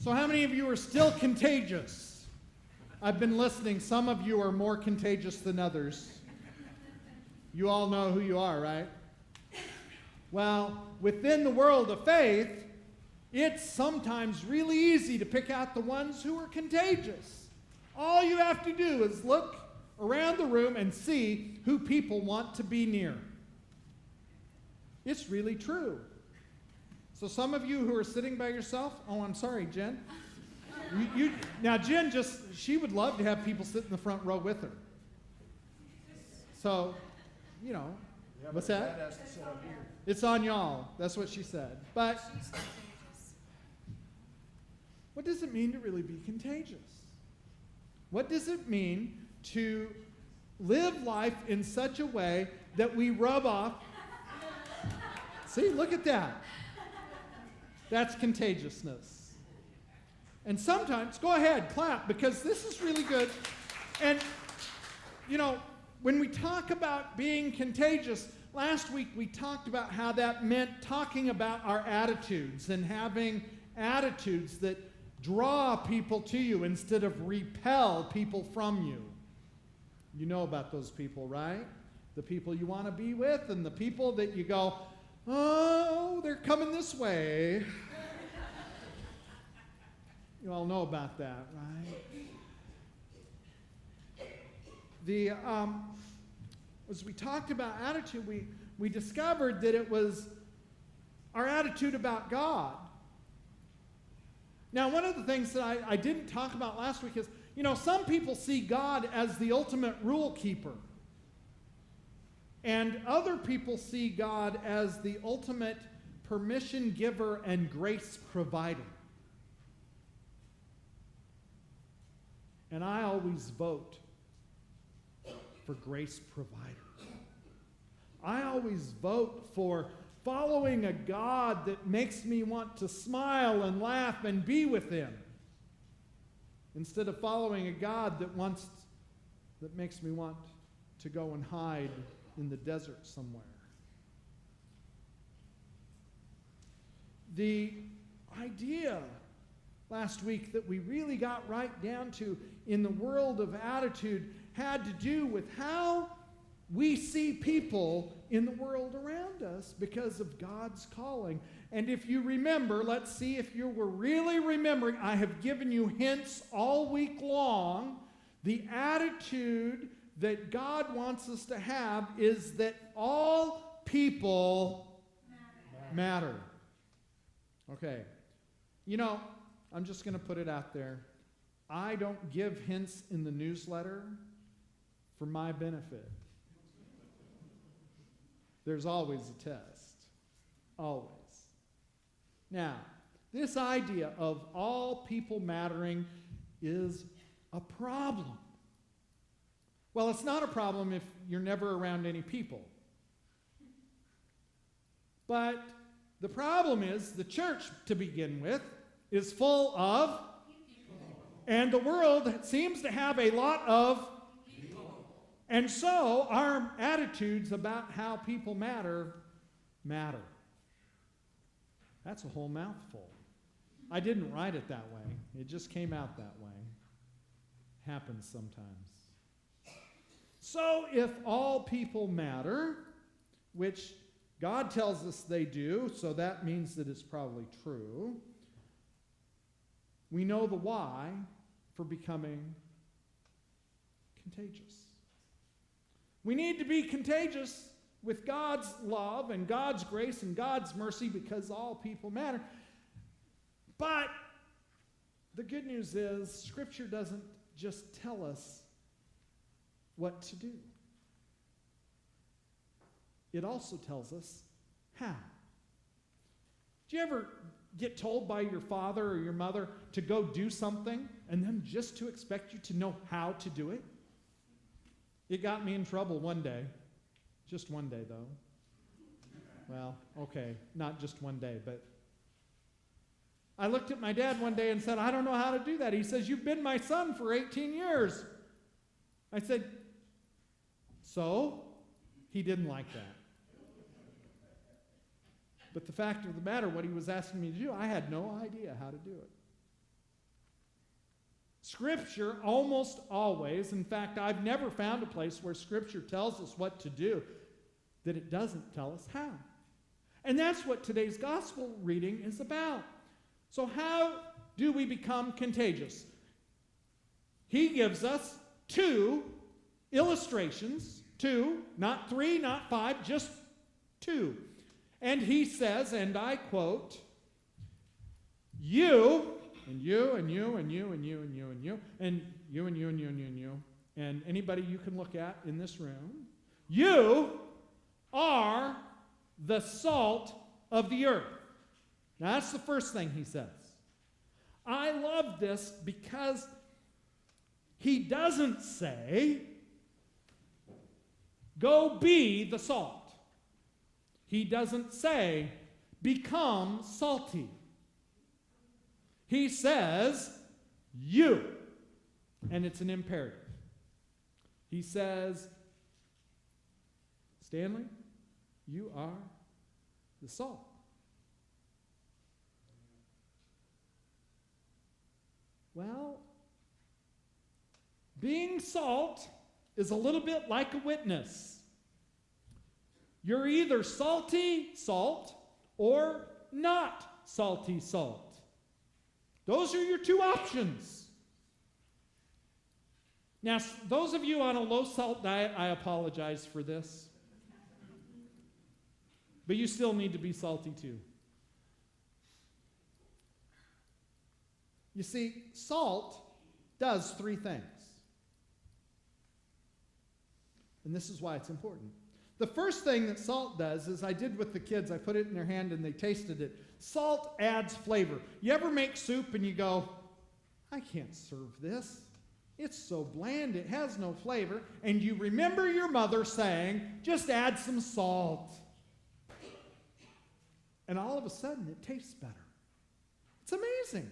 So how many of you are still contagious? I've been listening. Some of you are more contagious than others. You all know who you are, right? Well, within the world of faith, it's sometimes really easy to pick out the ones who are contagious. All you have to do is look around the room and see who people want to be near. It's really true. So some of you who are sitting by yourself, oh, I'm sorry, Jen. Now, Jen she would love to have people sit in the front row with her. So, what's that? Has to sit up here. It's on y'all. That's what she said. But what does it mean to really be contagious? What does it mean to live life in such a way that we rub off? See, look at that. That's contagiousness. And sometimes, go ahead, clap, because this is really good. And, when we talk about being contagious, last week we talked about how that meant talking about our attitudes and having attitudes that draw people to you instead of repel people from you. You know about those people, right? The people you want to be with and the people that you go, oh, they're coming this way. You all know about that, right? As we talked about attitude, we discovered that it was our attitude about God. Now, one of the things that I didn't talk about last week is, some people see God as the ultimate rule keeper. And other people see God as the ultimate permission giver and grace provider. And I always vote for grace provider. I always vote for following a God that makes me want to smile and laugh and be with him, instead of following a God that makes me want to go and hide in the desert somewhere. The idea last week that we really got right down to in the world of attitude had to do with how we see people in the world around us because of God's calling. And if you remember, let's see if you were really remembering, I have given you hints all week long. The attitude that God wants us to have is that all people matter. Okay. I'm just going to put it out there. I don't give hints in the newsletter for my benefit. There's always a test. Always. Now, this idea of all people mattering is a problem. Well, it's not a problem if you're never around any people. But the problem is the church, to begin with, is full of, and the world seems to have a lot of, and so our attitudes about how people matter. That's a whole mouthful. I didn't write it that way. It just came out that way. Happens sometimes. So if all people matter, which God tells us they do, so that means that it's probably true, we know the why for becoming contagious. We need to be contagious with God's love and God's grace and God's mercy because all people matter. But the good news is Scripture doesn't just tell us what to do. It also tells us how. Do you ever get told by your father or your mother to go do something and then just to expect you to know how to do it? It got me in trouble one day. Just one day, though. Well, okay, not just one day, but I looked at my dad one day and said, I don't know how to do that. He says, you've been my son for 18 years. I said, so? He didn't like that. But the fact of the matter, what he was asking me to do, I had no idea how to do it. Scripture almost always, in fact, I've never found a place where Scripture tells us what to do that it doesn't tell us how. And that's what today's gospel reading is about. So how do we become contagious? He gives us 2 illustrations, 2, not 3, not 5, just 2. And he says, and I quote, you, and you, and you, and you, and you, and you, and you, and you, and you, and you, and you, and you, and anybody you can look at in this room, you are the salt of the earth. Now that's the first thing he says. I love this because he doesn't say, go be the salt. He doesn't say, become salty. He says, you. And it's an imperative. He says, Stanley, you are the salt. Well, being salt is a little bit like a witness. You're either salty salt or not salty salt. Those are your 2 options. Now, those of you on a low-salt diet, I apologize for this. But you still need to be salty too. You see, salt does 3 things. And this is why it's important. The first thing that salt does is I did with the kids. I put it in their hand and they tasted it. Salt adds flavor. You ever make soup and you go, I can't serve this. It's so bland, it has no flavor. And you remember your mother saying, just add some salt. And all of a sudden, it tastes better. It's amazing.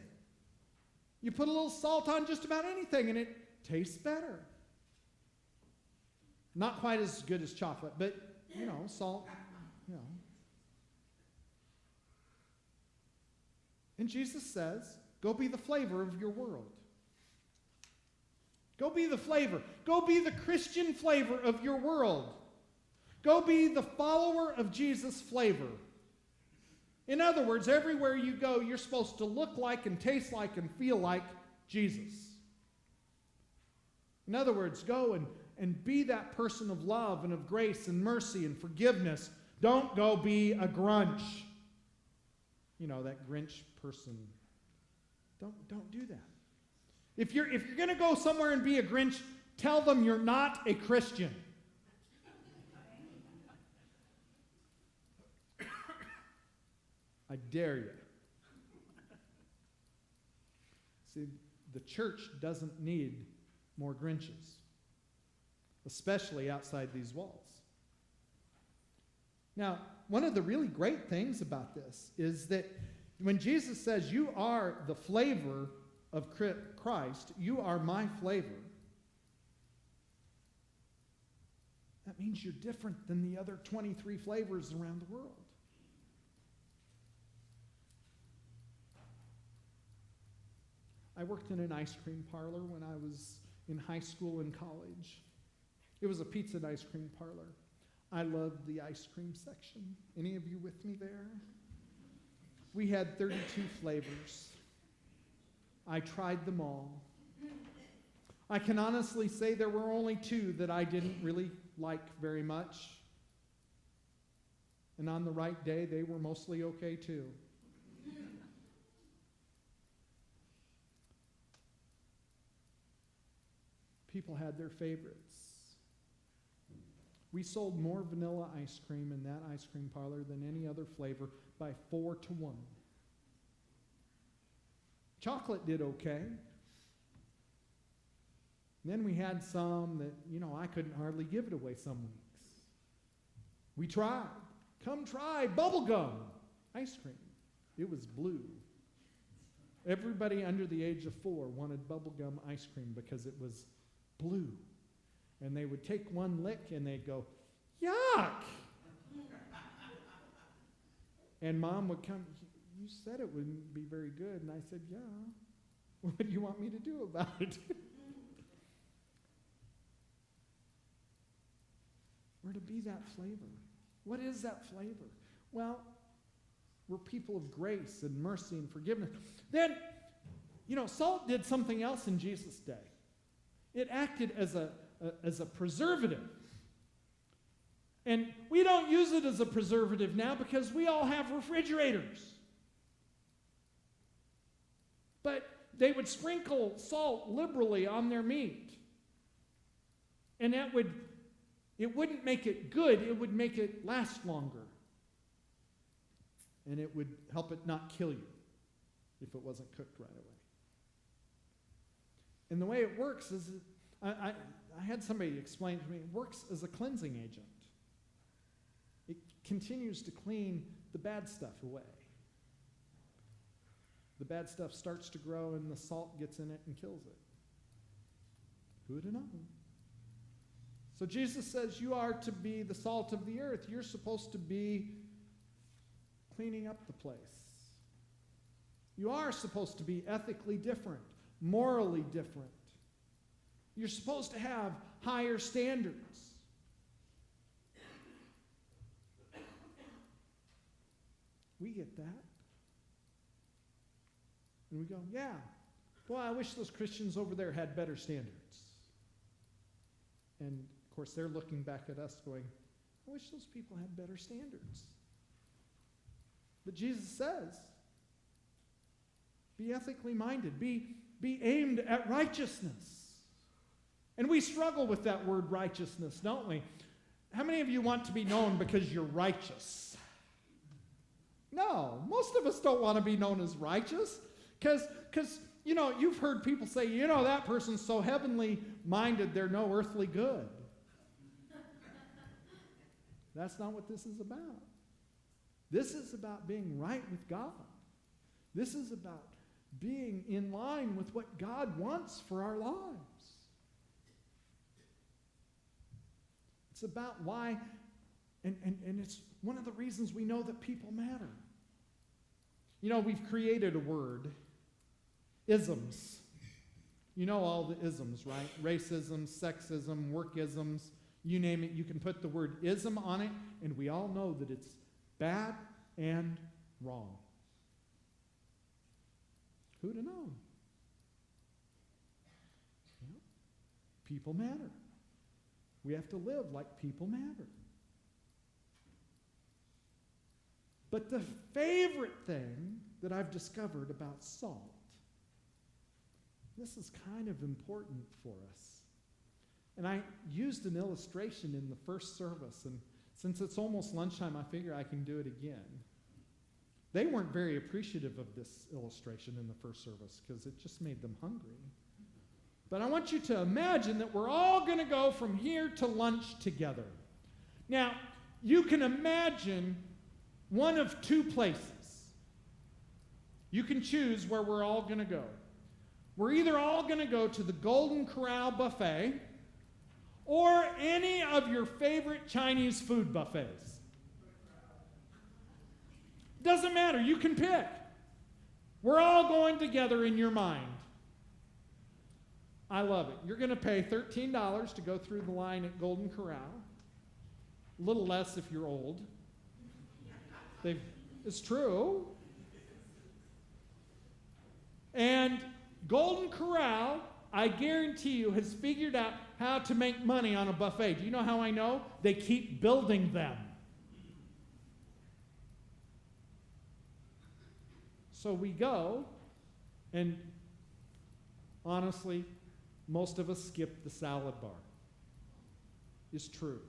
You put a little salt on just about anything, and it tastes better. Not quite as good as chocolate, but, salt, And Jesus says, go be the flavor of your world. Go be the flavor. Go be the Christian flavor of your world. Go be the follower of Jesus' flavor. In other words, everywhere you go, you're supposed to look like and taste like and feel like Jesus. In other words, go and be that person of love and of grace and mercy and forgiveness. Don't go be a Grinch. That Grinch person. Don't do that. If you're going to go somewhere and be a Grinch, tell them you're not a Christian. I dare you. See, the church doesn't need more Grinches, especially outside these walls. Now, one of the really great things about this is that when Jesus says, you are the flavor of Christ, you are my flavor, that means you're different than the other 23 flavors around the world. I worked in an ice cream parlor when I was in high school and college. It was a pizza and ice cream parlor. I loved the ice cream section. Any of you with me there? We had 32 flavors. I tried them all. I can honestly say there were only 2 that I didn't really like very much. And on the right day, they were mostly okay too. People had their favorites. We sold more vanilla ice cream in that ice cream parlor than any other flavor by 4 to 1. Chocolate did okay. Then we had some that, I couldn't hardly give it away some weeks. We tried. Come try bubblegum ice cream. It was blue. Everybody under the age of 4 wanted bubblegum ice cream because it was blue. And they would take one lick and they'd go, yuck! And Mom would come, you said it wouldn't be very good. And I said, yeah. What do you want me to do about it? We're to be that flavor. What is that flavor? Well, we're people of grace and mercy and forgiveness. Then, salt did something else in Jesus' day. It acted as a preservative. And we don't use it as a preservative now because we all have refrigerators. But they would sprinkle salt liberally on their meat. And it wouldn't make it good, it would make it last longer. And it would help it not kill you if it wasn't cooked right away. And the way it works is, I had somebody explain to me, it works as a cleansing agent. It continues to clean the bad stuff away. The bad stuff starts to grow and the salt gets in it and kills it. Who'd have known? So Jesus says you are to be the salt of the earth. You're supposed to be cleaning up the place. You are supposed to be ethically different, morally different. You're supposed to have higher standards. We get that. And we go, yeah, boy, I wish those Christians over there had better standards. And, of course, they're looking back at us going, I wish those people had better standards. But Jesus says, be ethically minded. Be aimed at righteousness. And we struggle with that word righteousness, don't we? How many of you want to be known because you're righteous? No, most of us don't want to be known as righteous because you've heard people say, that person's so heavenly minded, they're no earthly good. That's not what this is about. This is about being right with God. This is about being in line with what God wants for our lives. It's about why, and it's one of the reasons we know that people matter. We've created a word, isms. You know all the isms, right? Racism, sexism, workisms, you name it. You can put the word ism on it, and we all know that it's bad and wrong. Who'd have known? People matter. We have to live like people matter. But the favorite thing that I've discovered about salt, this is kind of important for us. And I used an illustration in the first service, and since it's almost lunchtime, I figure I can do it again. They weren't very appreciative of this illustration in the first service because it just made them hungry. But I want you to imagine that we're all going to go from here to lunch together. Now, you can imagine one of two places. You can choose where we're all going to go. We're either all going to go to the Golden Corral buffet or any of your favorite Chinese food buffets. Doesn't matter. You can pick. We're all going together in your mind. I love it. You're going to pay $13 to go through the line at Golden Corral. A little less if you're old. It's true. And Golden Corral, I guarantee you, has figured out how to make money on a buffet. Do you know how I know? They keep building them. So we go, and honestly, most of us skip the salad bar. It's true.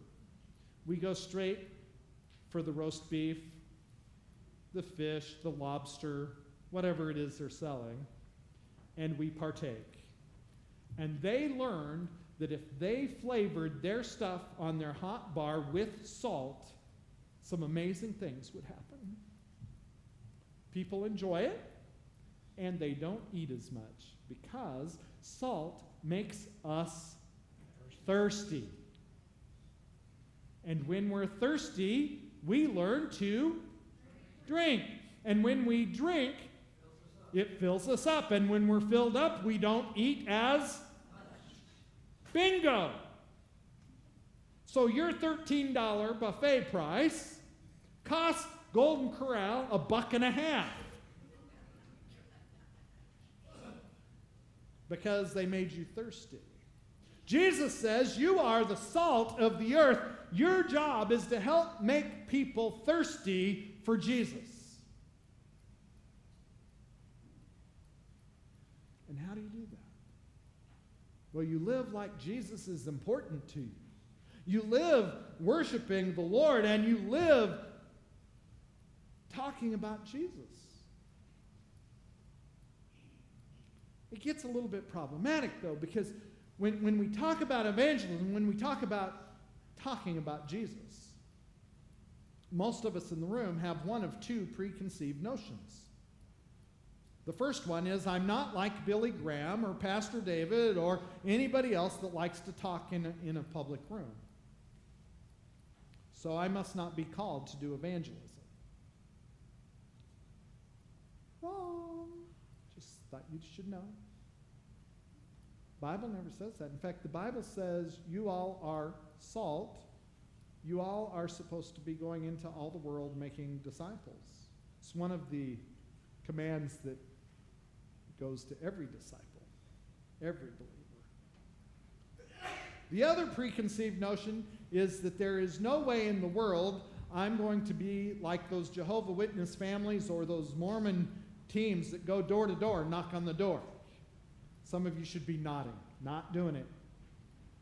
We go straight for the roast beef, the fish, the lobster, whatever it is they're selling, and we partake. And they learned that if they flavored their stuff on their hot bar with salt, some amazing things would happen. People enjoy it, and they don't eat as much because salt makes us thirsty. And when we're thirsty, we learn to drink. And when we drink, It fills us up. And when we're filled up, we don't eat as bingo. So your $13 buffet price cost Golden Corral $1.50 because they made you thirsty. Jesus says you are the salt of the earth. Your job is to help make people thirsty for Jesus. And how do you do that? Well, you live like Jesus is important to you. You live worshiping the Lord, and you live talking about Jesus. It gets a little bit problematic, though, because when we talk about evangelism, when we talk about talking about Jesus, most of us in the room have one of two preconceived notions. The first one is, I'm not like Billy Graham or Pastor David or anybody else that likes to talk in a public room. So I must not be called to do evangelism. Wrong. Just thought you should know. The Bible never says that. In fact, the Bible says you all are salt. You all are supposed to be going into all the world making disciples. It's one of the commands that goes to every disciple, every believer. The other preconceived notion is that there is no way in the world I'm going to be like those Jehovah Witness families or those Mormon teams that go door to door and knock on the door. Some of you should be nodding. Not doing it.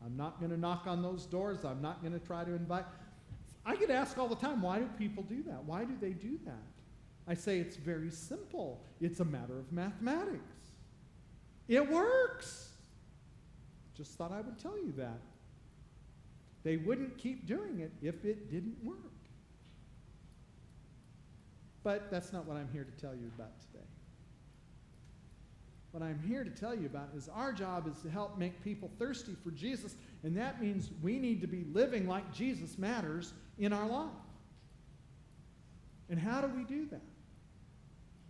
I'm not going to knock on those doors. I'm not going to try to invite. I get asked all the time, why do people do that? Why do they do that? I say it's very simple. It's a matter of mathematics. It works. Just thought I would tell you that. They wouldn't keep doing it if it didn't work. But that's not what I'm here to tell you about today. What I'm here to tell you about is our job is to help make people thirsty for Jesus, and that means we need to be living like Jesus matters in our life. And how do we do that?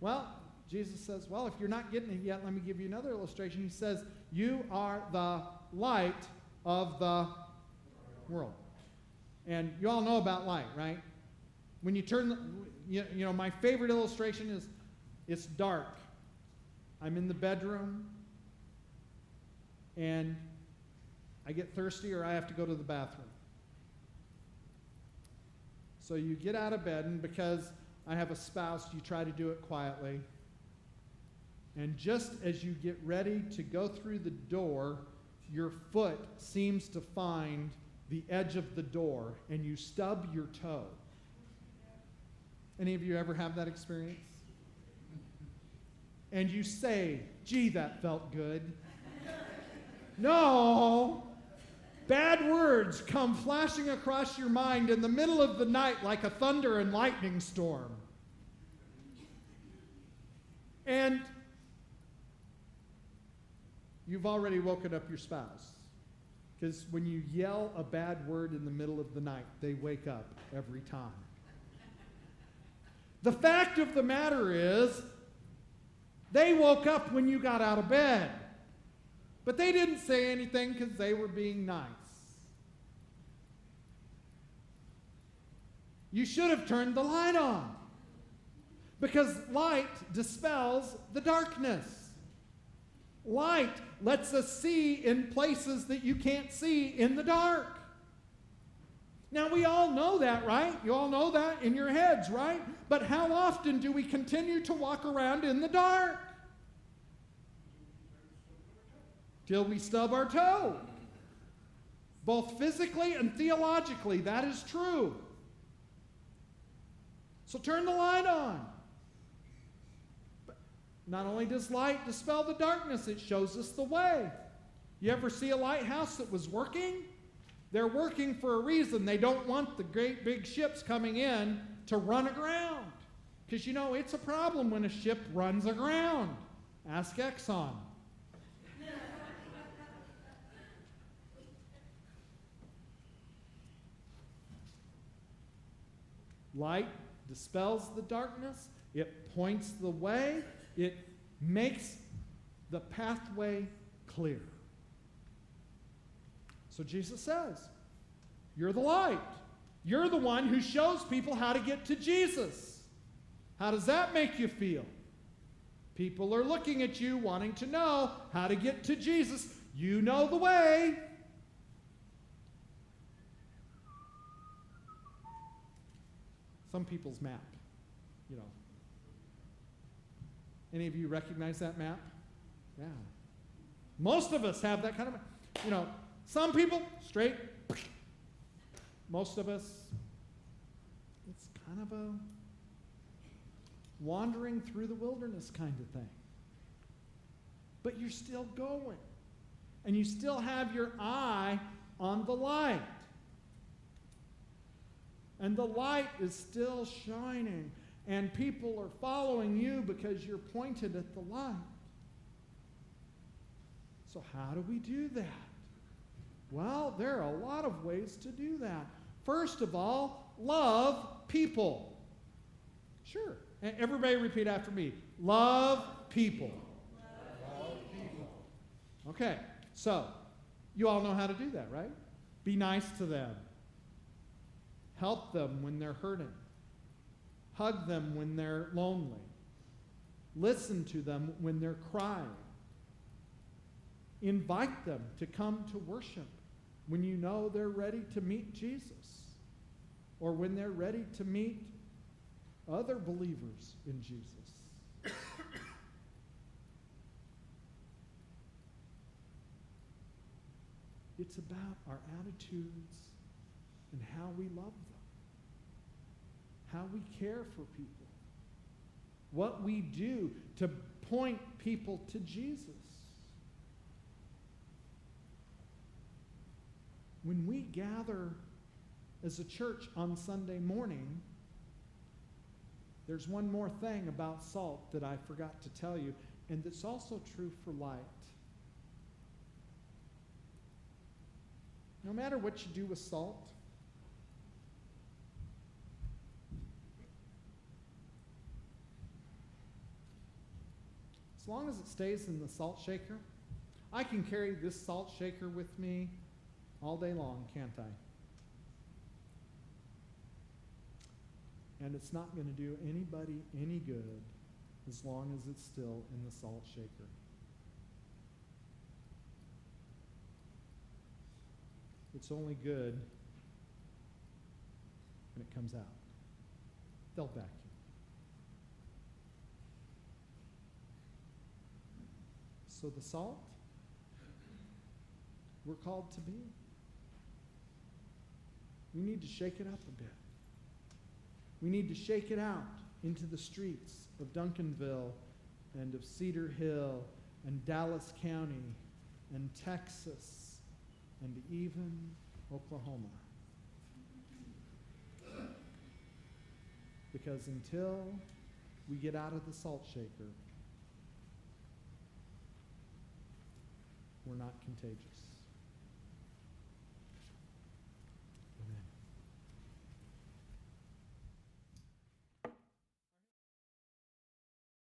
Well, Jesus says, well, if you're not getting it yet, let me give you another illustration. He says, you are the light of the world. And you all know about light, right? When you turn, my favorite illustration is it's dark. I'm in the bedroom, and I get thirsty or I have to go to the bathroom. So you get out of bed, and because I have a spouse, you try to do it quietly. And just as you get ready to go through the door, your foot seems to find the edge of the door, and you stub your toe. Any of you ever have that experience? And you say, gee, that felt good. No. Bad words come flashing across your mind in the middle of the night like a thunder and lightning storm. And you've already woken up your spouse. Because when you yell a bad word in the middle of the night, they wake up every time. The fact of the matter is, they woke up when you got out of bed. But they didn't say anything because they were being nice. You should have turned the light on. Because light dispels the darkness. Light lets us see in places that you can't see in the dark. Now, we all know that, right? You all know that in your heads, right? But how often do we continue to walk around in the dark? Till we stub our toe. Both physically and theologically, that is true. So turn the light on. But not only does light dispel the darkness, it shows us the way. You ever see a lighthouse that was working? They're working for a reason. They don't want the great big ships coming in to run aground. Because it's a problem when a ship runs aground. Ask Exxon. Light dispels the darkness. It points the way. It makes the pathway clear. So Jesus says, you're the light. You're the one who shows people how to get to Jesus. How does that make you feel? People are looking at you, wanting to know how to get to Jesus. You know the way. Some people's map, you know. Any of you recognize that map? Yeah. Most of us have that kind of map. You know, some people, straight. Most of us, it's kind of a wandering through the wilderness kind of thing. But you're still going. And you still have your eye on the light. And the light is still shining. And people are following you because you're pointed at the light. So how do we do that? Well, there are a lot of ways to do that. First of all, love people. Sure. Everybody repeat after me. Love people. Love people. Okay. So, you all know how to do that, right? Be nice to them. Help them when they're hurting. Hug them when they're lonely. Listen to them when they're crying. Invite them to come to worship when you know they're ready to meet Jesus, or when they're ready to meet other believers in Jesus. It's about our attitudes and how we love them, how we care for people, what we do to point people to Jesus. When we gather as a church on Sunday morning, there's one more thing about salt that I forgot to tell you, and that's also true for light. No matter what you do with salt, as long as it stays in the salt shaker, I can carry this salt shaker with me all day long, can't I? And it's not going to do anybody any good as long as it's still in the salt shaker. It's only good when it comes out. They'll vacuum. So the salt, we're called to be. We need to shake it up a bit. We need to shake it out into the streets of Duncanville and of Cedar Hill and Dallas County and Texas and even Oklahoma. Because until we get out of the salt shaker, we're not contagious.